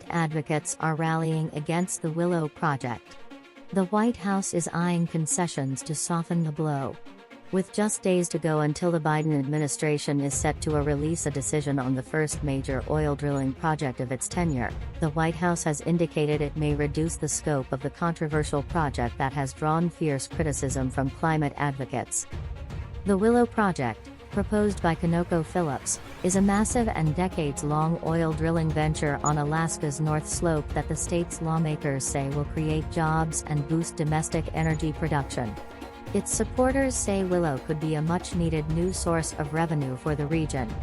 advocates are rallying against the Willow Project. The White House is eyeing concessions to soften the blow. With just days to go until the Biden administration is set to release a decision on the first major oil drilling project of its tenure, the White House has indicated it may reduce the scope of the controversial project that has drawn fierce criticism from climate advocates. The Willow Project, proposed by ConocoPhillips, is a massive and decades-long oil drilling venture on Alaska's North Slope that the state's lawmakers say will create jobs and boost domestic energy production. Its supporters say Willow could be a much-needed new source of revenue for the region.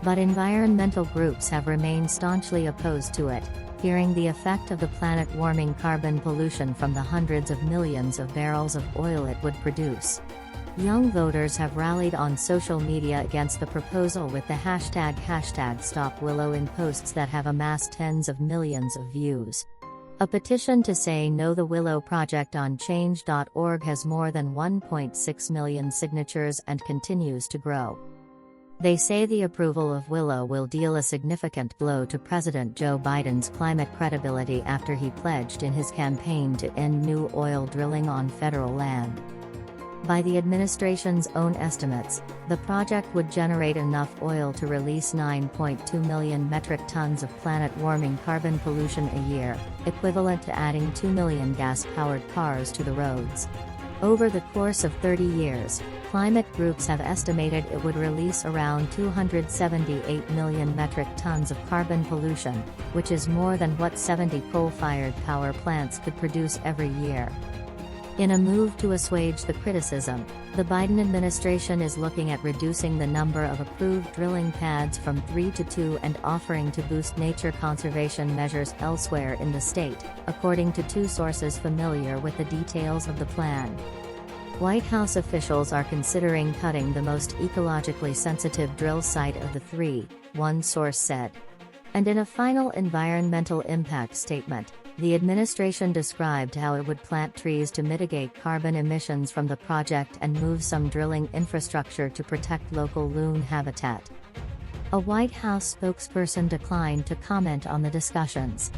But environmental groups have remained staunchly opposed to it, fearing the effect of the planet-warming carbon pollution from the hundreds of millions of barrels of oil it would produce. Young voters have rallied on social media against the proposal with the hashtag #StopWillow in posts that have amassed tens of millions of views. A petition to say no the Willow Project on Change.org has more than 1.6 million signatures and continues to grow. They say the approval of Willow will deal a significant blow to President Joe Biden's climate credibility after he pledged in his campaign to end new oil drilling on federal land. By the administration's own estimates, the project would generate enough oil to release 9.2 million metric tons of planet-warming carbon pollution a year, equivalent to adding 2 million gas-powered cars to the roads. Over the course of 30 years, climate groups have estimated it would release around 278 million metric tons of carbon pollution, which is more than what 70 coal-fired power plants could produce every year. In a move to assuage the criticism, the Biden administration is looking at reducing the number of approved drilling pads from 3 to 2 and offering to boost nature conservation measures elsewhere in the state, according to two sources familiar with the details of the plan. White House officials are considering cutting the most ecologically sensitive drill site of the three, one source said. And in a final environmental impact statement, the administration described how it would plant trees to mitigate carbon emissions from the project and move some drilling infrastructure to protect local loon habitat. A White House spokesperson declined to comment on the discussions.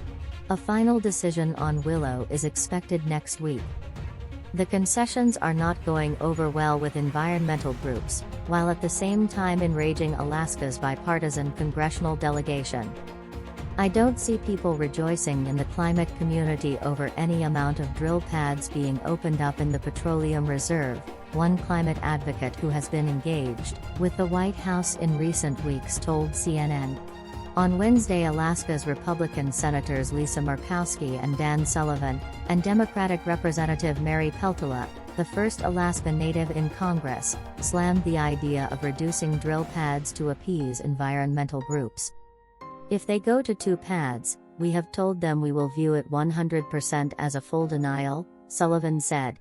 A final decision on Willow is expected next week. The concessions are not going over well with environmental groups, while at the same time enraging Alaska's bipartisan congressional delegation. I don't see people rejoicing in the climate community over any amount of drill pads being opened up in the petroleum reserve, one climate advocate who has been engaged with the White House in recent weeks told CNN. On Wednesday, Alaska's Republican Senators Lisa Murkowski and Dan Sullivan, and Democratic Representative Mary Peltola, the first Alaska Native in Congress, slammed the idea of reducing drill pads to appease environmental groups. If they go to 2 pads, we have told them we will view it 100% as a full denial, Sullivan said.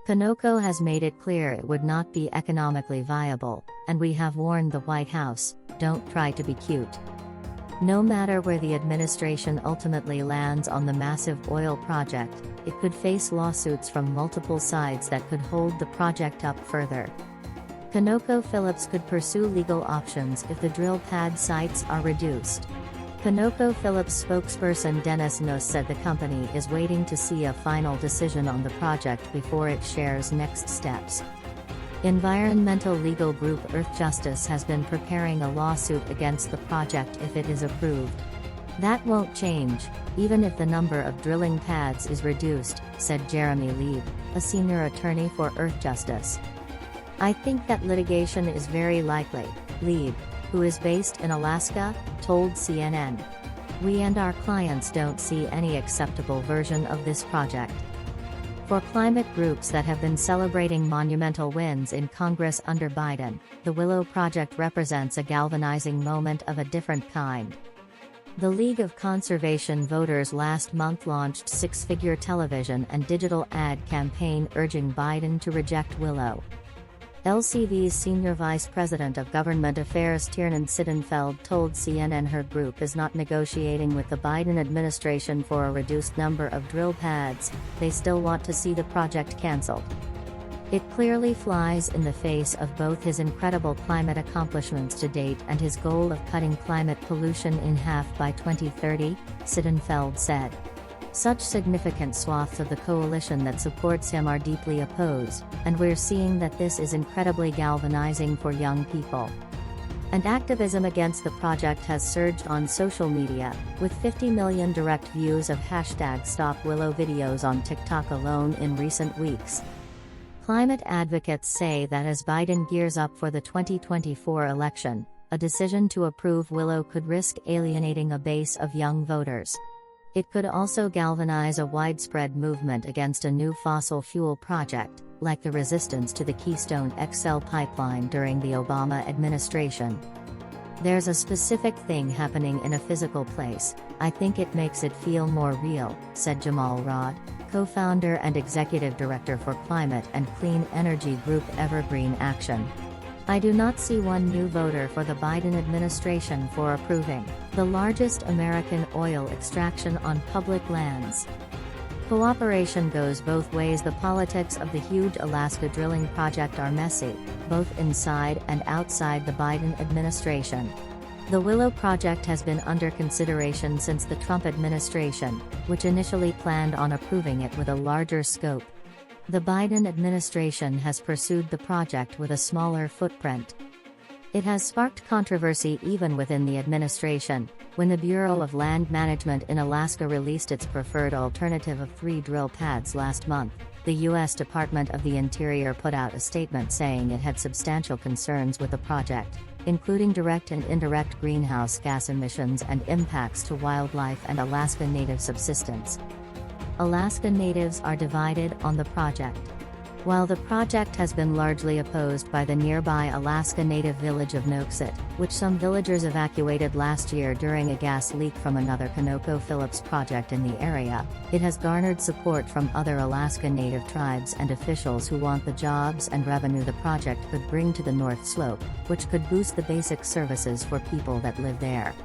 Conoco has made it clear it would not be economically viable, and we have warned the White House, don't try to be cute. No matter where the administration ultimately lands on the massive oil project, it could face lawsuits from multiple sides that could hold the project up further. ConocoPhillips could pursue legal options if the drill pad sites are reduced. ConocoPhillips spokesperson Dennis Nuss said the company is waiting to see a final decision on the project before it shares next steps. Environmental legal group Earth Justice has been preparing a lawsuit against the project if it is approved. That won't change, even if the number of drilling pads is reduced, said Jeremy Lieb, a senior attorney for Earth Justice. I think that litigation is very likely, Lieb, who is based in Alaska, told CNN. We and our clients don't see any acceptable version of this project. For climate groups that have been celebrating monumental wins in Congress under Biden, the Willow Project represents a galvanizing moment of a different kind. The League of Conservation Voters last month launched six-figure television and digital ad campaign urging Biden to reject Willow. LCV's Senior Vice President of Government Affairs Tiernan Sittenfeld told CNN her group is not negotiating with the Biden administration for a reduced number of drill pads, they still want to see the project canceled. It clearly flies in the face of both his incredible climate accomplishments to date and his goal of cutting climate pollution in half by 2030, Sittenfeld said. Such significant swaths of the coalition that supports him are deeply opposed, and we're seeing that this is incredibly galvanizing for young people. And activism against the project has surged on social media, with 50 million direct views of #StopWillow videos on TikTok alone in recent weeks. Climate advocates say that as Biden gears up for the 2024 election, a decision to approve Willow could risk alienating a base of young voters. It could also galvanize a widespread movement against a new fossil fuel project, like the resistance to the Keystone XL pipeline during the Obama administration. There's a specific thing happening in a physical place. I think it makes it feel more real, said Jamal Rod, co-founder and executive director for climate and clean energy group Evergreen Action. I do not see one new voter for the Biden administration for approving the largest American oil extraction on public lands. Cooperation goes both ways. The politics of the huge Alaska drilling project are messy, both inside and outside the Biden administration. The Willow Project has been under consideration since the Trump administration, which initially planned on approving it with a larger scope. The Biden administration has pursued the project with a smaller footprint. It has sparked controversy even within the administration. When the Bureau of Land Management in Alaska released its preferred alternative of 3 drill pads last month, the U.S. Department of the Interior put out a statement saying it had substantial concerns with the project, including direct and indirect greenhouse gas emissions and impacts to wildlife and Alaska Native subsistence. Alaska Natives are divided on the project. While the project has been largely opposed by the nearby Alaska Native village of Nooksit, which some villagers evacuated last year during a gas leak from another ConocoPhillips project in the area, it has garnered support from other Alaska Native tribes and officials who want the jobs and revenue the project could bring to the North Slope, which could boost the basic services for people that live there.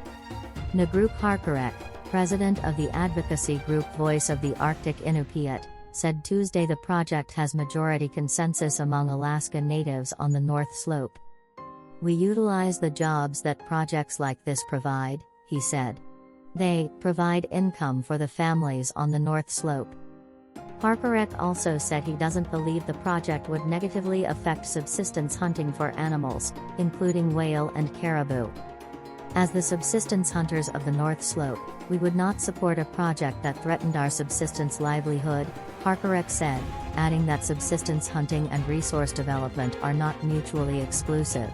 Nagruk Harkarek, president of the advocacy group Voice of the Arctic Inupiat, said Tuesday the project has majority consensus among Alaska Natives on the North Slope. We utilize the jobs that projects like this provide, he said. They provide income for the families on the North Slope. Harkarek also said he doesn't believe the project would negatively affect subsistence hunting for animals, including whale and caribou. As the subsistence hunters of the North Slope, we would not support a project that threatened our subsistence livelihood, Harkarek said, adding that subsistence hunting and resource development are not mutually exclusive.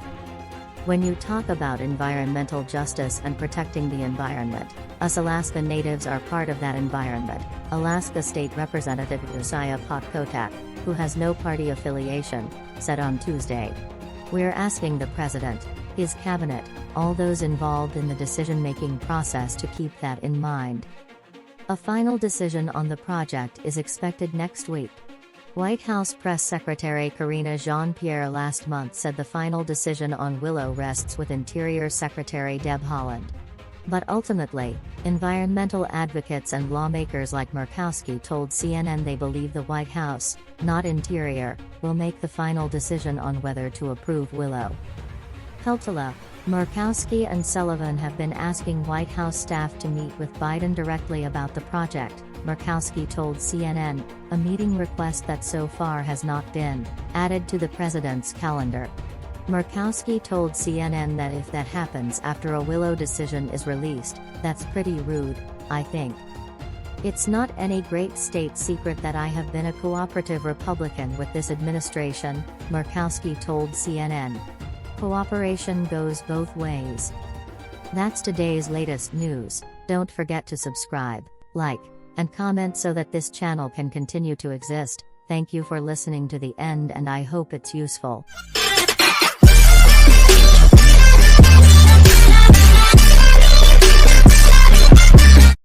When you talk about environmental justice and protecting the environment, us Alaska Natives are part of that environment, Alaska State Representative Josiah Potkotak, who has no party affiliation, said on Tuesday. We're asking the president, his cabinet, all those involved in the decision-making process to keep that in mind. A final decision on the project is expected next week. White House Press Secretary Karina Jean-Pierre last month said the final decision on Willow rests with Interior Secretary Deb Haaland. But ultimately, environmental advocates and lawmakers like Murkowski told CNN they believe the White House, not Interior, will make the final decision on whether to approve Willow. Peltola, Murkowski and Sullivan have been asking White House staff to meet with Biden directly about the project, Murkowski told CNN, a meeting request that so far has not been added to the president's calendar. Murkowski told CNN that if that happens after a Willow decision is released, that's pretty rude, I think. It's not any great state secret that I have been a cooperative Republican with this administration, Murkowski told CNN. Cooperation goes both ways. That's today's latest news. Don't forget to subscribe, like, and comment so that this channel can continue to exist. Thank you for listening to the end and I hope it's useful.